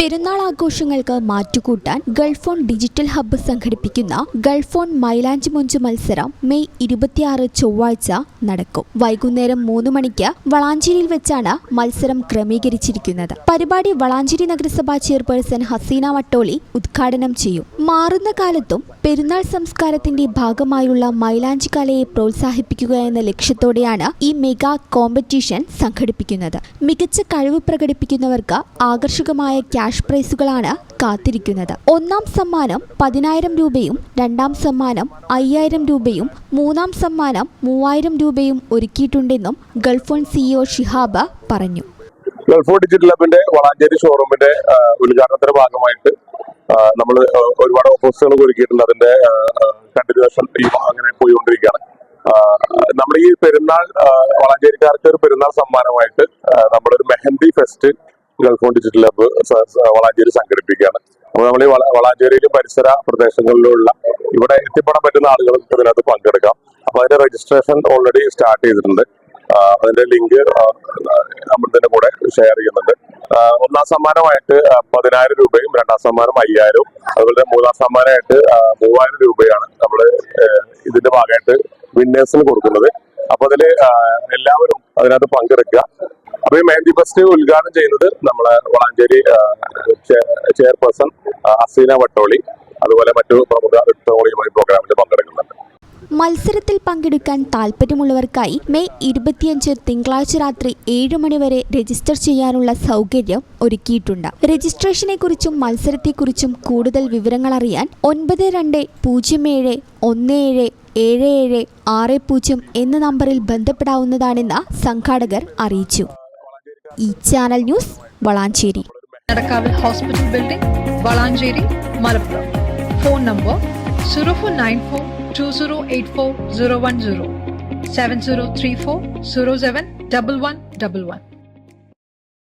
പെരുന്നാൾ ആഘോഷങ്ങൾക്ക് മാറ്റുകൂട്ടാൻ Gulf on digital hub സംഘടിപ്പിക്കുന്ന ഗൾഫ് ഓൺ മൈലാഞ്ചി മൊഞ്ച് മത്സരം മെയ് 26 ചൊവ്വാഴ്ച നടക്കും. വൈകുന്നേരം 3 മണിക്ക് വളാഞ്ചേരിയിൽ വെച്ചാണ് മത്സരം ക്രമീകരിച്ചിരിക്കുന്നത്. പരിപാടി വളാഞ്ചേരി നഗരസഭാ ചെയർപേഴ്സൺ ഹസീന വട്ടോളി ഉദ്ഘാടനം ചെയ്യും. മാറുന്ന കാലത്തും പെരുന്നാൾ സംസ്കാരത്തിന്റെ ഭാഗമായുള്ള മൈലാഞ്ചി കലയെ പ്രോത്സാഹിപ്പിക്കുക എന്ന ലക്ഷ്യത്തോടെയാണ് ഈ മെഗാ കോമ്പറ്റീഷൻ സംഘടിപ്പിക്കുന്നത്. മികച്ച കഴിവ് പ്രകടിപ്പിക്കുന്നവർക്ക് ആകർഷകമായ ക്യാഷ് പ്രൈസുകളാണ് കാത്തിരിക്കുന്നത്. ഒന്നാം സമ്മാനം 10,000 രൂപയും, രണ്ടാം സമ്മാനം 5,000 രൂപയും, മൂന്നാം സമ്മാനം 3,000 രൂപയും ഒരുക്കിയിട്ടുണ്ടെന്നും ഗൾഫ് ഓൺ CEO ഷിഹാബ് പറഞ്ഞു. ഗൾഫ് ഓൺ ഡിജിറ്റൽ ഹബിന്റെ വളാഞ്ചേരി ഷോറൂമിന്റെ ഉദ്ഘാടനത്തിന്റെ ഭാഗമായിട്ട് നമ്മൾ ഒരുപാട് ഓഫേഴ്സുകൾ ഒരുക്കിയിട്ടുണ്ട്. അതിന്റെ കണ്ടിന്യൂഷൻ അങ്ങനെ പോയിക്കൊണ്ടിരിക്കുകയാണ്. നമ്മൾ ഈ പെരുന്നാൾ വളാഞ്ചേരിക്കാർക്ക് ഒരു പെരുന്നാൾ സമ്മാനമായിട്ട് നമ്മളൊരു mehndi fest Gulf on digital hub Valanchery സംഘടിപ്പിക്കുകയാണ്. അപ്പോൾ നമ്മൾ ഈ വളാഞ്ചേരിയിലും പരിസര പ്രദേശങ്ങളിലുള്ള ഇവിടെ എത്തിപ്പെടാൻ പറ്റുന്ന ആളുകൾക്ക് ഇതിനകത്ത് പങ്കെടുക്കാം. അപ്പൊ അതിന്റെ രജിസ്ട്രേഷൻ ഓൾറെഡി സ്റ്റാർട്ട് ചെയ്തിട്ടുണ്ട്. അതിന്റെ ലിങ്ക് നമ്മൾ ഇതിന്റെ കൂടെ ഷെയർ ചെയ്യുന്നുണ്ട്. ഒന്നാം സമ്മാനമായിട്ട് 10,000 രൂപയും, രണ്ടാം സമ്മാനം 5,000, അതുപോലെ മൂന്നാം സമ്മാനമായിട്ട് 3,000 രൂപയാണ് നമ്മൾ ഇതിന്റെ ഭാഗമായിട്ട് വിന്നേഴ്സിന് കൊടുക്കുന്നത്. അപ്പൊ അതില് എല്ലാവരും അതിനകത്ത് പങ്കെടുക്കുക. അപ്പൊ ഈ മെഹന്തി ഫെസ്റ്റ് ഉദ്ഘാടനം ചെയ്യുന്നത് നമ്മളെ വളാഞ്ചേരി ചെയർപേഴ്സൺ ഹസീന വട്ടോളി, അതുപോലെ മറ്റു പ്രമുഖ വ്യക്തികളുമായി പ്രോഗ്രാമിൽ പങ്കെടുക്കുന്നുണ്ട്. മത്സരത്തിൽ പങ്കെടുക്കാൻ താൽപ്പര്യമുള്ളവർക്കായി മെയ് 25 തിങ്കളാഴ്ച രാത്രി 7 മണി വരെ രജിസ്റ്റർ ചെയ്യാനുള്ള സൗകര്യം ഒരുക്കിയിട്ടുണ്ട്. രജിസ്ട്രേഷനെ കുറിച്ചും മത്സരത്തെക്കുറിച്ചും കൂടുതൽ വിവരങ്ങൾ അറിയാൻ 9217177760 എന്ന നമ്പറിൽ ബന്ധപ്പെടാവുന്നതാണെന്ന് സംഘാടകർ അറിയിച്ചു. ഈ ചാനൽ ന്യൂസ് വളാഞ്ചേരി. നടക്കാവിൽ hospital building, Valanchery, Malappuram. Phone number 04942084 010 7034071111.